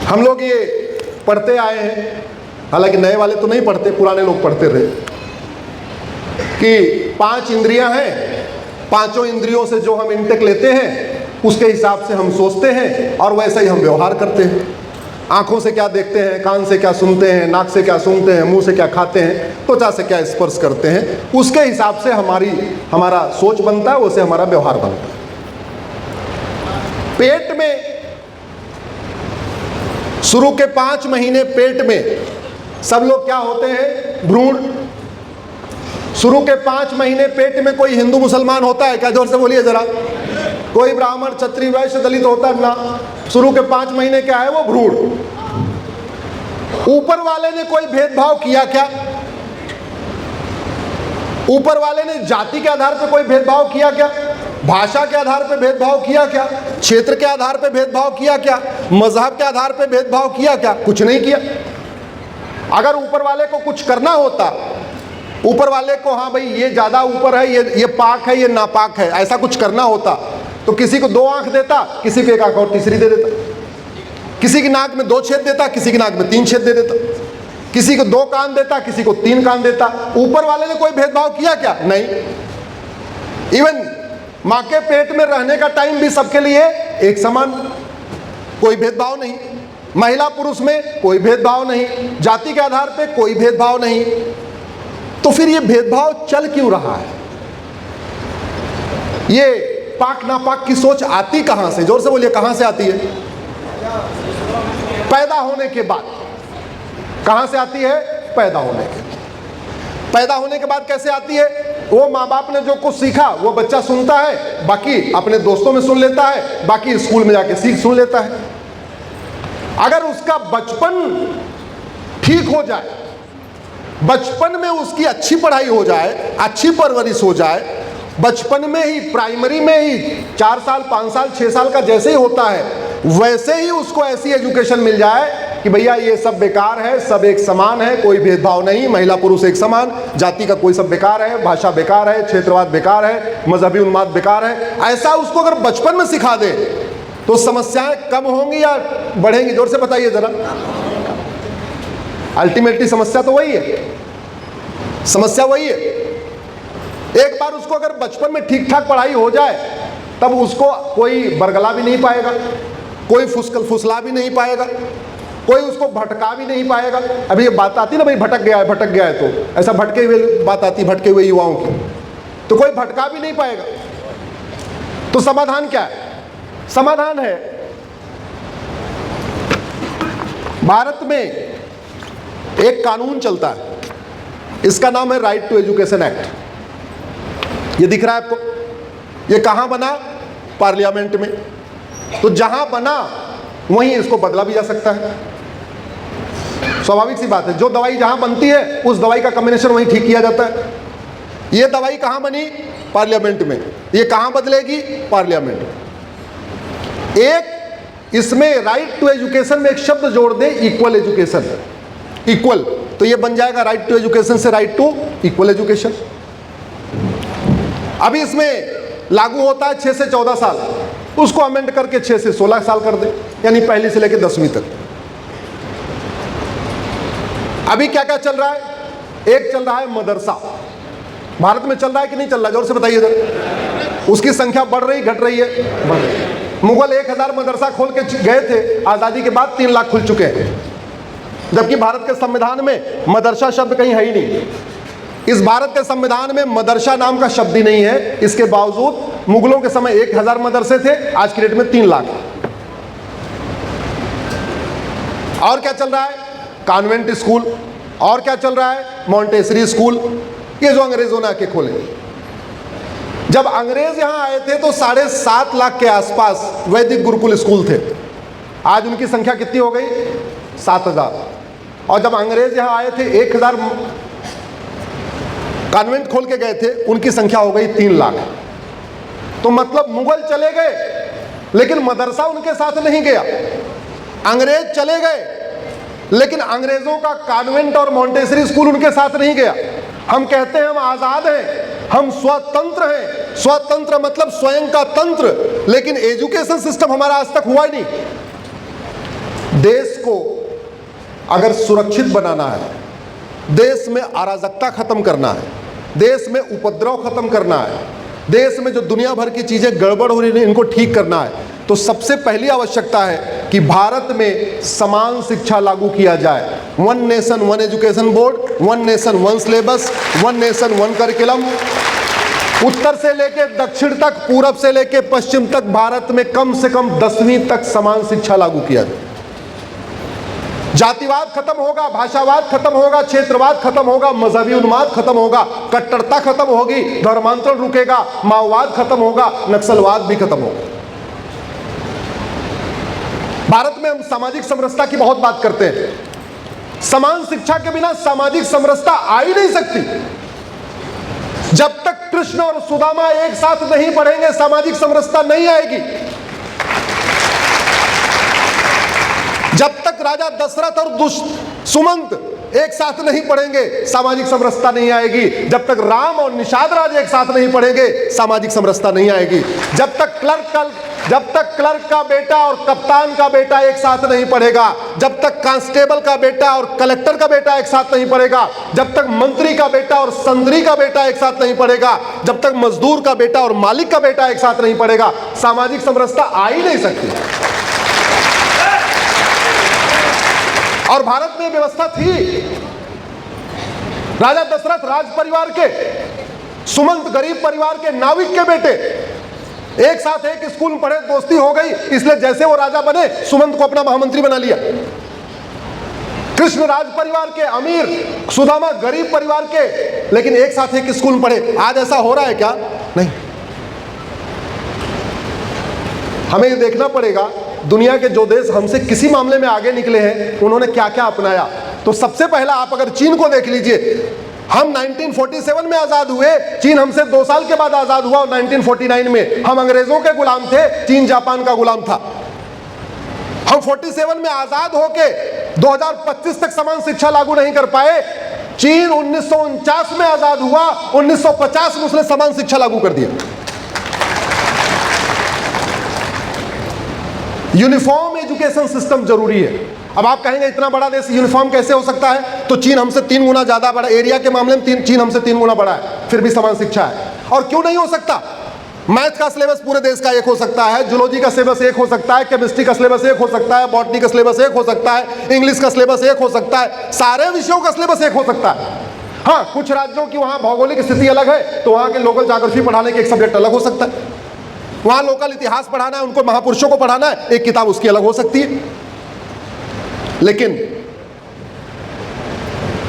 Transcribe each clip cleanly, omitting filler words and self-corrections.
हम लोग ये पढ़ते आए हैं, हालांकि नए वाले तो नहीं पढ़ते, पुराने लोग पढ़ते रहे कि 5 इंद्रियां हैं, पांचों इंद्रियों से जो हम इंटेक लेते हैं उसके हिसाब से हम सोचते हैं और वैसा ही हम व्यवहार करते हैं। आंखों से क्या देखते हैं, कान से क्या सुनते हैं, नाक से क्या सूंघते हैं, मुंह से क्या खाते हैं, त्वचा से क्या स्पर्श करते हैं, उसके हिसाब से हमारा सोच बनता है, उससे हमारा व्यवहार बनता है। पेट में शुरू के 5 महीने पेट में सब लोग क्या होते हैं, भ्रूण। शुरू के 5 महीने पेट में कोई हिंदू मुसलमान होता है क्या? जोर से बोलिए जरा। कोई ब्राह्मण क्षत्रिय वैश्य दलित होता है ना? शुरू के 5 महीने क्या है वो, भ्रूण। ऊपर वाले ने कोई भेदभाव किया क्या? ऊपर वाले ने जाति के आधार पर कोई भेदभाव किया क्या? भाषा के आधार पर भेदभाव किया क्या? क्षेत्र के आधार पर भेदभाव किया क्या? मजहब के आधार पर भेदभाव किया क्या? कुछ नहीं किया। अगर ऊपर वाले को कुछ करना होता, ऊपर वाले को हाँ भाई ये ज्यादा ऊपर है, ये पाक है, ये नापाक है, ऐसा कुछ करना होता तो किसी को 2 आंख देता, किसी को 1 आंख और तीसरी दे देता, किसी की नाक में 2 छेद देता, किसी की नाक में 3 छेद दे देता, किसी को 2 कान देता, किसी को 3 कान देता। ऊपर वाले ने कोई भेदभाव किया क्या? नहीं। इवन मां के पेट में रहने का टाइम भी सबके लिए एक समान, कोई भेदभाव नहीं। महिला पुरुष में कोई भेदभाव नहीं, जाति के आधार पे कोई भेदभाव नहीं। तो फिर ये भेदभाव चल क्यों रहा है? ये पाक नापाक की सोच आती कहां से? जोर से बोलिए, कहां से आती है? पैदा होने के बाद। कहां से आती है? पैदा होने के। पैदा होने के बाद कैसे आती है? वो माँ बाप ने जो कुछ सीखा वो बच्चा सुनता है, बाकी अपने दोस्तों में सुन लेता है, बाकी स्कूल में जाके सुन लेता है। अगर उसका बचपन ठीक हो जाए, बचपन में उसकी अच्छी पढ़ाई हो जाए, अच्छी परवरिश हो जाए, बचपन में ही प्राइमरी में ही 4 साल 5 साल 6 साल का जैसे ही होता है वैसे ही उसको ऐसी एजुकेशन मिल जाए कि भैया ये सब बेकार है, सब एक समान है, कोई भेदभाव नहीं, महिला पुरुष एक समान, जाति का कोई सब बेकार है, भाषा बेकार है, क्षेत्रवाद बेकार है, मजहबी उन्माद बेकार है, ऐसा उसको अगर बचपन में सिखा दे तो समस्याएं कम होंगी या बढ़ेंगी? जोर से बताइए जरा। अल्टीमेटली समस्या तो वही है, समस्या वही है। एक बार उसको अगर बचपन में ठीक ठाक पढ़ाई हो जाए तब उसको कोई बरगला भी नहीं पाएगा, कोई फुसला भी नहीं पाएगा, कोई उसको भटका भी नहीं पाएगा। अभी ये बात आती ना भाई, भटक गया है, तो ऐसा भटके हुए बात आती, भटके हुए युवाओं की, तो कोई भटका भी नहीं पाएगा। तो समाधान क्या है? समाधान है, भारत में एक कानून चलता है, इसका नाम है राइट टू एजुकेशन एक्ट। ये दिख रहा है आपको? ये कहां बना? पार्लियामेंट में। तो जहां बना वहीं इसको बदला भी जा सकता है। स्वाभाविक सी बात है, जो दवाई जहां बनती है उस दवाई का कॉम्बिनेशन वहीं ठीक किया जाता है। ये दवाई कहां बनी? पार्लियामेंट में। ये कहां बदलेगी? पार्लियामेंट में। एक इसमें राइट टू एजुकेशन में एक शब्द जोड़ दे, इक्वल एजुकेशन। इक्वल, तो ये बन जाएगा राइट टू एजुकेशन से राइट टू इक्वल एजुकेशन। अभी इसमें लागू होता है 6 से 14 साल, उसको अमेंड करके 6 से 16 साल कर दे, यानी पहली से लेकर 10वीं तक। अभी क्या क्या चल रहा है? एक चल रहा है मदरसा। भारत में चल रहा है कि नहीं चल रहा? जोर से बताइए जरा। उसकी संख्या बढ़ रही घट रही है? बढ़ रही है। मुगल 1000 मदरसा खोल के गए थे, आजादी के बाद 3 लाख खुल चुके हैं, जबकि भारत के संविधान में मदरसा शब्द कहीं है ही नहीं। इस भारत के संविधान में मदरसा नाम का शब्द ही नहीं है। इसके बावजूद मुगलों के समय 1000 मदरसे थे, आज की डेट में 3 लाख। और क्या चल रहा है? Convent school. और क्या चल रहा है? Montessori school. ये जो अंग्रेजों ने आके खोले। जब अंग्रेज यहां आए थे तो 7.5 लाख के आसपास वैदिक गुरुकुल स्कूल थे। आज उनकी संख्या कितनी हो गई? 7000। और जब अंग्रेज यहां आए थे 1000 कॉन्वेंट खोल के गए थे, उनकी संख्या हो गई 3 लाख। तो मतलब मुगल चले गए लेकिन मदरसा उनके साथ नहीं गया। अंग्रेज चले गए लेकिन अंग्रेजों का कॉन्वेंट और मॉन्टेसरी स्कूल उनके साथ नहीं गया। हम कहते हैं हम आजाद हैं, हम स्वतंत्र हैं। स्वतंत्र मतलब स्वयं का तंत्र, लेकिन एजुकेशन सिस्टम हमारा आज तक हुआ ही नहीं। देश को अगर सुरक्षित बनाना है, देश में अराजकता खत्म करना है, देश में उपद्रव खत्म करना है, देश में जो दुनिया भर की चीजें गड़बड़ हो रही हैं इनको ठीक करना है, तो सबसे पहली आवश्यकता है कि भारत में समान शिक्षा लागू किया जाए। One nation one education board, one nation one syllabus, one nation one curriculum. उत्तर से लेकर दक्षिण तक, पूरब से लेकर पश्चिम तक भारत में कम से कम 10वीं तक समान शिक्षा लागू किया जाए। जातिवाद खत्म होगा, भाषावाद खत्म होगा, क्षेत्रवाद खत्म होगा, मजहबी उन्माद खत्म होगा, कट्टरता खत्म होगी, धर्मांतरण रुकेगा, माओवाद खत्म होगा, नक्सलवाद भी खत्म होगा। भारत में हम सामाजिक समरसता की बहुत बात करते हैं। समान शिक्षा के बिना सामाजिक समरसता आ ही नहीं सकती। जब तक कृष्ण और सुदामा एक साथ नहीं पढ़ेंगे सामाजिक समरसता नहीं आएगी। जब तक राजा दशरथ और सुमंत एक साथ नहीं पढ़ेंगे सामाजिक समरसता नहीं आएगी। जब तक राम और निषाद राज एक साथ नहीं पढ़ेंगे सामाजिक समरसता नहीं आएगी। जब तक क्लर्क का बेटा और कप्तान का बेटा एक साथ नहीं पढ़ेगा, जब तक कांस्टेबल का बेटा और कलेक्टर का बेटा एक साथ नहीं पढ़ेगा, जब तक मंत्री का बेटा और संतरी का बेटा एक साथ नहीं पढ़ेगा, जब तक मजदूर का बेटा और मालिक का बेटा एक साथ नहीं पढ़ेगा, सामाजिक समरसता आ ही नहीं सकती। और भारत में व्यवस्था थी। राजा दशरथ राज परिवार के, सुमंत गरीब परिवार के नाविक के बेटे एक साथ एक स्कूल में पढ़े, दोस्ती हो गई, इसलिए जैसे वो राजा बने सुमंत को अपना महामंत्री बना लिया। कृष्ण राज परिवार के अमीर, सुदामा गरीब परिवार के, लेकिन एक साथ एक स्कूल में पढ़े। आज ऐसा हो रहा है क्या? नहीं। हमें ये देखना पड़ेगा दुनिया के जो देश हमसे किसी मामले में आगे निकले हैं उन्होंने क्या क्या अपनाया। तो सबसे पहला आप अगर चीन को देख लीजिए, हम 1947 में आजाद हुए, चीन हमसे 2 साल के बाद आजाद हुआ। और 1949 में हम अंग्रेजों के गुलाम थे, चीन जापान का गुलाम था। हम 47 में आजाद होके 2025 तक समान शिक्षा लागू नहीं कर पाए। चीन 1949 में आजाद हुआ, 1950 में उसने समान शिक्षा लागू कर दिया। यूनिफॉर्म एजुकेशन सिस्टम जरूरी है। अब आप कहेंगे इतना बड़ा देश यूनिफॉर्म कैसे हो सकता है? तो चीन हमसे 3 गुना ज्यादा बड़ा, एरिया के मामले में चीन हमसे 3 गुना बड़ा है, फिर भी समान शिक्षा है। और क्यों नहीं हो सकता? मैथ का सिलेबस पूरे देश का एक हो सकता है, जूलॉजी का सिलेबस एक हो सकता है, केमिस्ट्री का सिलेबस एक हो सकता है, बॉटनी का सिलेबस एक हो सकता है, इंग्लिश का सिलेबस एक हो सकता है, सारे विषयों का सिलेबस एक हो सकता है। हाँ, कुछ राज्यों की वहां भौगोलिक स्थिति अलग है, तो वहां के लोकल ज्योग्राफी पढ़ाने के एक सब्जेक्ट अलग हो सकता है। वहां लोकल इतिहास पढ़ाना है, उनको महापुरुषों को पढ़ाना है, एक किताब उसकी अलग हो सकती है। लेकिन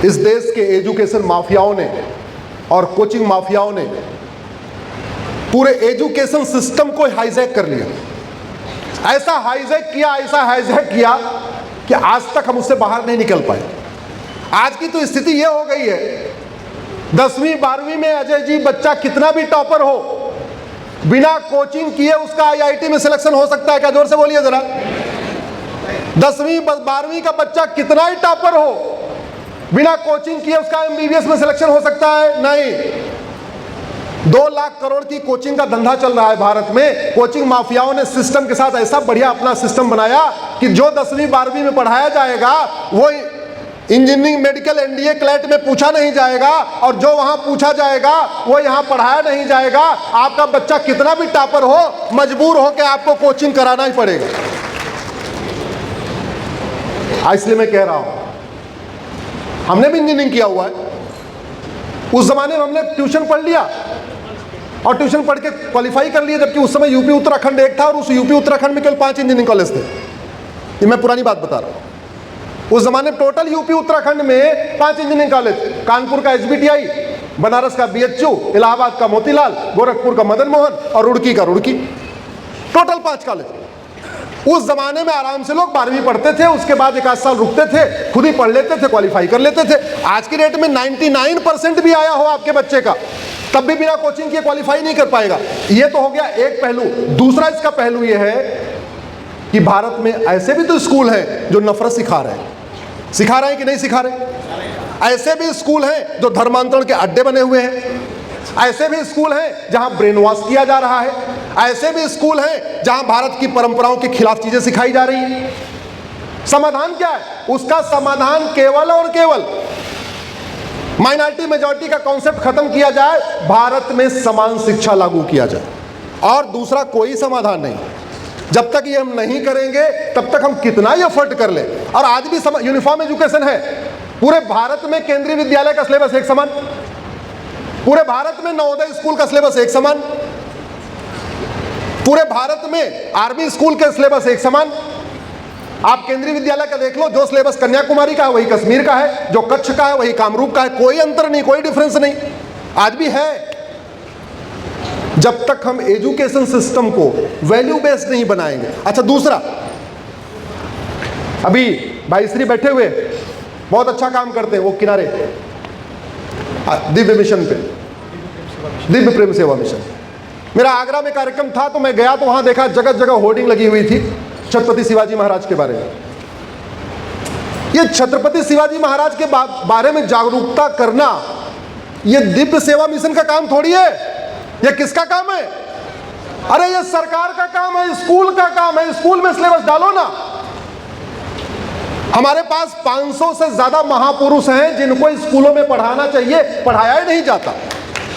इस देश के एजुकेशन माफियाओं ने और कोचिंग माफियाओं ने पूरे एजुकेशन सिस्टम को हाईजैक कर लिया। ऐसा हाईजैक किया कि आज तक हम उससे बाहर नहीं निकल पाए। आज की तो स्थिति यह हो गई है, 10वीं 12वीं में अजय जी बच्चा कितना भी टॉपर हो, बिना कोचिंग किए उसका आईआईटी में सिलेक्शन हो सकता है क्या? जोर से बोलिए जरा। 10वीं 12वीं का बच्चा कितना ही टॉपर हो, बिना कोचिंग किए उसका एमबीबीएस में सिलेक्शन हो सकता है? नहीं। 2 लाख करोड़ की कोचिंग का धंधा चल रहा है भारत में। कोचिंग माफियाओं ने सिस्टम के साथ ऐसा बढ़िया अपना सिस्टम बनाया कि जो 10वीं 12वीं में पढ़ाया जाएगा वो इंजीनियरिंग, मेडिकल, एनडीए, क्लैट में पूछा नहीं जाएगा, और जो वहां पूछा जाएगा वो यहां पढ़ाया नहीं जाएगा। आपका बच्चा कितना भी टॉपर हो, मजबूर हो के आपको कोचिंग कराना ही पड़ेगा। इसलिए मैं कह रहा हूं, हमने भी इंजीनियरिंग किया हुआ है। उस जमाने में हमने ट्यूशन पढ़ लिया और ट्यूशन पढ़ के क्वालिफाई कर लिया, जबकि उस समय यूपी उत्तराखंड एक था और उस यूपी उत्तराखंड में केवल 5 इंजीनियरिंग कॉलेज थे। ये मैं पुरानी बात बता रहा हूं। उस जमाने टोटल यूपी उत्तराखंड में 5 इंजीनियरिंग कॉलेज, कानपुर का एसबीटीआई, बनारस का बीएचयू, इलाहाबाद का मोतीलाल, गोरखपुर का मदन मोहन और रुड़की का रुड़की, टोटल 5 कॉलेज। उस जमाने में आराम से लोग 12वीं पढ़ते थे, उसके बाद 1 आध साल रुकते थे, खुद ही पढ़ लेते थे, क्वालिफाई कर लेते थे। आज की डेट में 99% भी आया हो आपके बच्चे का, तब भी बिना कोचिंग के क्वालिफाई नहीं कर पाएगा। ये तो हो गया एक पहलू। दूसरा इसका पहलू ये है कि भारत में ऐसे भी तो स्कूल हैं जो नफरत सिखा रहे हैं कि नहीं सिखा रहे? ऐसे भी स्कूल हैं जो धर्मांतरण के अड्डे बने हुए हैं। ऐसे भी स्कूल हैं जहां ब्रेन वॉश किया जा रहा है। ऐसे भी स्कूल हैं जहां भारत की परंपराओं के खिलाफ चीजें सिखाई जा रही हैं। समाधान क्या है? उसका समाधान केवल और केवल माइनॉरिटी मेजॉरिटी का कॉन्सेप्ट खत्म किया जाए, भारत में समान शिक्षा लागू किया जाए, और दूसरा कोई समाधान नहीं। जब तक ये हम नहीं करेंगे तब तक हम कितना ही एफर्ट कर ले। और आज भी यूनिफॉर्म एजुकेशन है पूरे भारत में, केंद्रीय विद्यालय का सिलेबस एक समान, पूरे भारत में नवोदय स्कूल का सिलेबस एक समान, पूरे भारत में आर्मी स्कूल के सिलेबस एक समान। आप केंद्रीय विद्यालय का देख लो, जो सिलेबस कन्याकुमारी का है वही कश्मीर का है, जो कच्छ का है वही कामरूप का है, कोई अंतर नहीं, कोई डिफरेंस नहीं, आज भी है। जब तक हम एजुकेशन सिस्टम को वैल्यू बेस्ड नहीं बनाएंगे। अच्छा, दूसरा, अभी भाई श्री बैठे हुए बहुत अच्छा काम करते हैं, वो किनारे दिव्य मिशन पे, दिव्य प्रेम सेवा मिशन। मेरा आगरा में कार्यक्रम था तो मैं गया तो वहां देखा जगह जगह होर्डिंग लगी हुई थी छत्रपति शिवाजी महाराज के बारे में। ये छत्रपति शिवाजी महाराज के बारे में जागरूकता करना ये दिव्य सेवा मिशन का काम थोड़ी है। ये किसका काम है? अरे ये सरकार का काम है, स्कूल का काम है। स्कूल में सिलेबस डालो ना। हमारे पास 500 से ज्यादा महापुरुष हैं जिनको स्कूलों में पढ़ाना चाहिए, पढ़ाया ही नहीं जाता।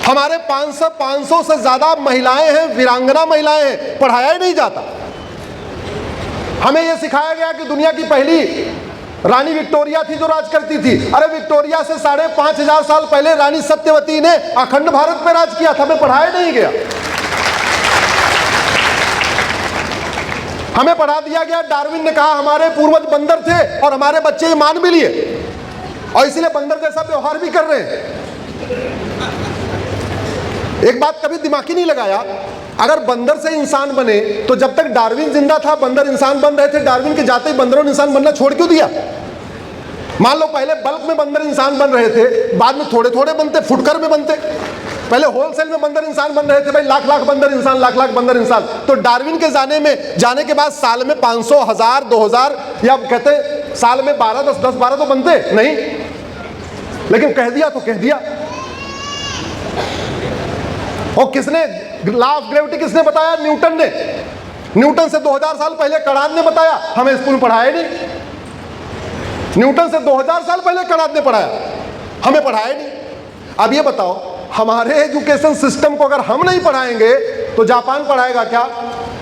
हमारे 500 से ज्यादा महिलाएं हैं, वीरांगना महिलाएं हैं, पढ़ाया ही नहीं जाता। हमें यह सिखाया गया कि दुनिया की पहली रानी विक्टोरिया थी जो राज करती थी। अरे विक्टोरिया से 5,500 साल पहले रानी सत्यवती ने अखंड भारत पर राज किया था, हमें पढ़ाया नहीं गया। हमें पढ़ा दिया गया, डार्विन ने कहा हमारे पूर्वज बंदर थे और हमारे बच्चे ये मान भी लिए और इसीलिए बंदर जैसा व्यवहार भी कर रहे हैं। एक बात कभी दिमाग ही नहीं लगाया, अगर बंदर से इंसान बने तो जब तक डार्विन जिंदा था बंदर इंसान बन रहे थे, डार्विन के जाते ही बंदरों ने इंसान बनना छोड़ क्यों दिया? मान लो पहले बल्क में बंदर इंसान बन रहे थे, बाद में थोड़े थोड़े बनते, फुटकर में बनते। पहले होलसेल में बंदर इंसान बन रहे थे, भाई लाख लाख बंदर इंसान, लाख लाख बंदर इंसान। तो डार्विन के जाने के बाद साल में 500, 1000, 2000 या कहते साल में 12, 10, 12 तो बनते नहीं, लेकिन कह दिया तो कह दिया। और किसने लॉ ऑफ ग्रेविटी किसने बताया? न्यूटन ने। न्यूटन से 2000 साल पहले कणाद ने बताया, हमें स्कूल में पढ़ाया नहीं। न्यूटन से 2000 साल पहले कणाद ने पढ़ाया, हमें पढ़ाया नहीं। अब ये बताओ, हमारे एजुकेशन सिस्टम को अगर हम नहीं पढ़ाएंगे तो जापान पढ़ाएगा क्या?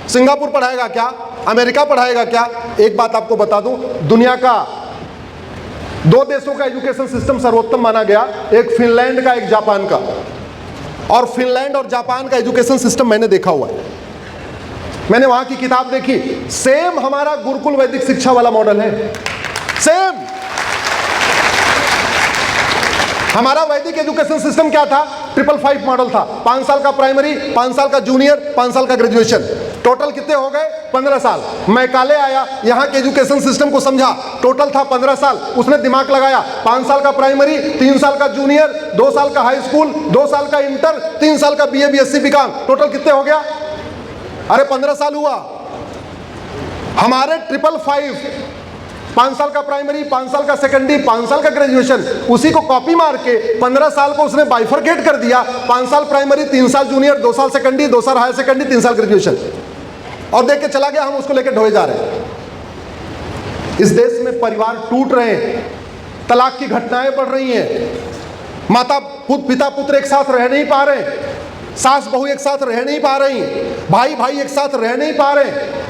सिंगापुर पढ़ाएगा क्या? अमेरिका पढ़ाएगा क्या? एक बात आपको बता दूं, दुनिया का 2 देशों का एजुकेशन सिस्टम सर्वोत्तम माना गया, एक फिनलैंड का, एक जापान का। और फिनलैंड और जापान का एजुकेशन सिस्टम मैंने देखा हुआ है, मैंने वहां की किताब देखी, सेम हमारा गुरुकुल वैदिक शिक्षा वाला मॉडल है, सेम। हमारा वैदिक एजुकेशन सिस्टम क्या था? 555 मॉडल था। 5 साल का प्राइमरी, 5 साल का जूनियर, 5 साल का ग्रेजुएशन, टोटल कितने हो गए? 15 साल। मैकाले आया, यहाँ के एजुकेशन सिस्टम को समझा, टोटल था 15 साल। उसने दिमाग लगाया, 5 साल का प्राइमरी, 3 साल का जूनियर, 2 साल का हाई स्कूल, 2 साल का इंटर, 3 साल का बीए, बीएससी, बीकॉम, टोटल कितने हो गया? अरे 15 साल हुआ। हमारे 555, 5 साल का प्राइमरी, 5 साल का सेकेंडरी, 5 साल का ग्रेजुएशन, उसी को कॉपी मार के 15 साल को उसने बाइफरकेट कर दिया। 5 साल प्राइमरी, 3 साल जूनियर, 2 साल सेकेंडरी, 2 साल हायर सेकेंडरी, 3 साल ग्रेजुएशन, और देख के चला गया। हम उसको लेकर ढोए जा रहे हैं। इस देश में परिवार टूट रहे हैं, तलाक की घटनाएं बढ़ रही हैं, माता पिता पुत्र एक साथ रह नहीं पा रहे, सास बहू एक साथ रह नहीं पा रही, भाई भाई एक साथ रह नहीं पा रहे,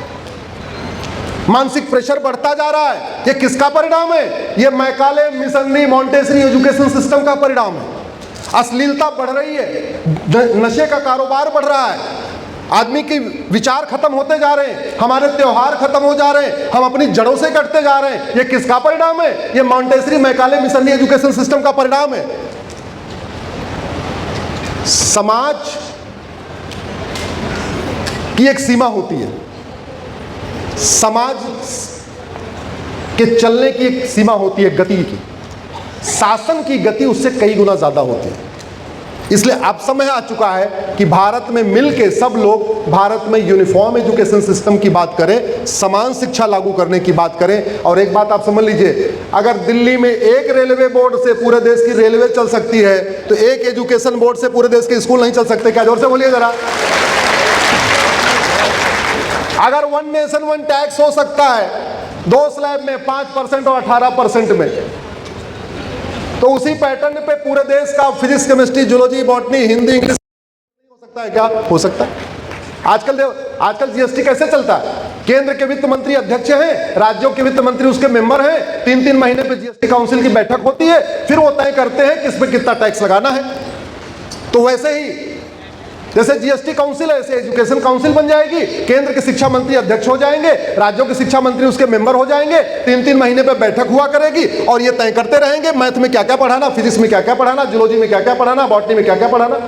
मानसिक प्रेशर बढ़ता जा रहा है। ये किसका परिणाम है? ये Macaulay, missionary, Montessori education system का परिणाम है। अश्लीलता बढ़ रही है, नशे का कारोबार बढ़ रहा है, आदमी के विचार खत्म होते जा रहे हैं, हमारे त्योहार खत्म हो जा रहे हैं, हम अपनी जड़ों से कटते जा रहे हैं। ये किसका परिणाम है? ये Montessori, Macaulay, missionary education system का परिणाम है। समाज की एक सीमा होती है, समाज के चलने की एक सीमा होती है, गति की। शासन की गति उससे कई गुना ज्यादा होती है। इसलिए अब समय आ चुका है कि भारत में मिलके सब लोग भारत में यूनिफॉर्म एजुकेशन सिस्टम की बात करें, समान शिक्षा लागू करने की बात करें। और एक बात आप समझ लीजिए, अगर दिल्ली में एक रेलवे बोर्ड से पूरे देश की रेलवे चल सकती है तो एक एजुकेशन बोर्ड से पूरे देश के स्कूल नहीं चल सकते। क्या? जोर से बोलिए जरा। अगर 1 नेशन 1 टैक्स हो सकता है, 2 स्लैब में 5% और 18% में। तो उसी पैटर्न पे पूरे देश का physics, chemistry, zoology, botany, Hindi, English हो सकता है क्या? हो सकता है। आजकल जीएसटी कैसे चलता है? केंद्र के वित्त मंत्री अध्यक्ष हैं, राज्यों के वित्त मंत्री उसके मेंबर हैं, 3-3 महीने पे जीएसटी काउंसिल की बैठक होती है, फिर वो तय करते हैं कि इस पे कितना टैक्स लगाना है। तो वैसे ही जैसे जीएसटी काउंसिल है, ऐसे एजुकेशन काउंसिल बन जाएगी, केंद्र के शिक्षा मंत्री अध्यक्ष हो जाएंगे, राज्यों के शिक्षा मंत्री उसके मेंबर हो जाएंगे, 3-3 महीने पे बैठक हुआ करेगी और ये तय करते रहेंगे मैथ में क्या क्या पढ़ाना, फिजिक्स में क्या क्या पढ़ाना, जूलॉजी में क्या क्या पढ़ाना, बॉटनी में क्या क्या पढ़ाना।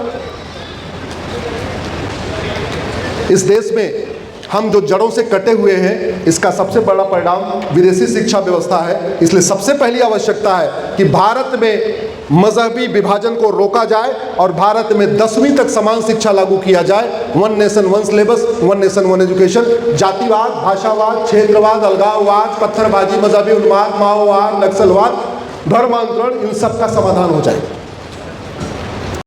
इस देश में हम जो जड़ों से कटे हुए हैं, इसका सबसे बड़ा परिणाम विदेशी शिक्षा व्यवस्था है। इसलिए सबसे पहली आवश्यकता है कि भारत में मजहबी विभाजन को रोका जाए और भारत में 10वीं तक समान शिक्षा लागू किया जाए। 1 नेशन 1 सिलेबस, 1 नेशन 1 एजुकेशन। जातिवाद, भाषावाद, क्षेत्रवाद, अलगाववाद, पत्थरबाजी, मजहबी उन्माद, माओवाद, नक्सलवाद, धर्मांतरण, इन सब का समाधान हो जाए।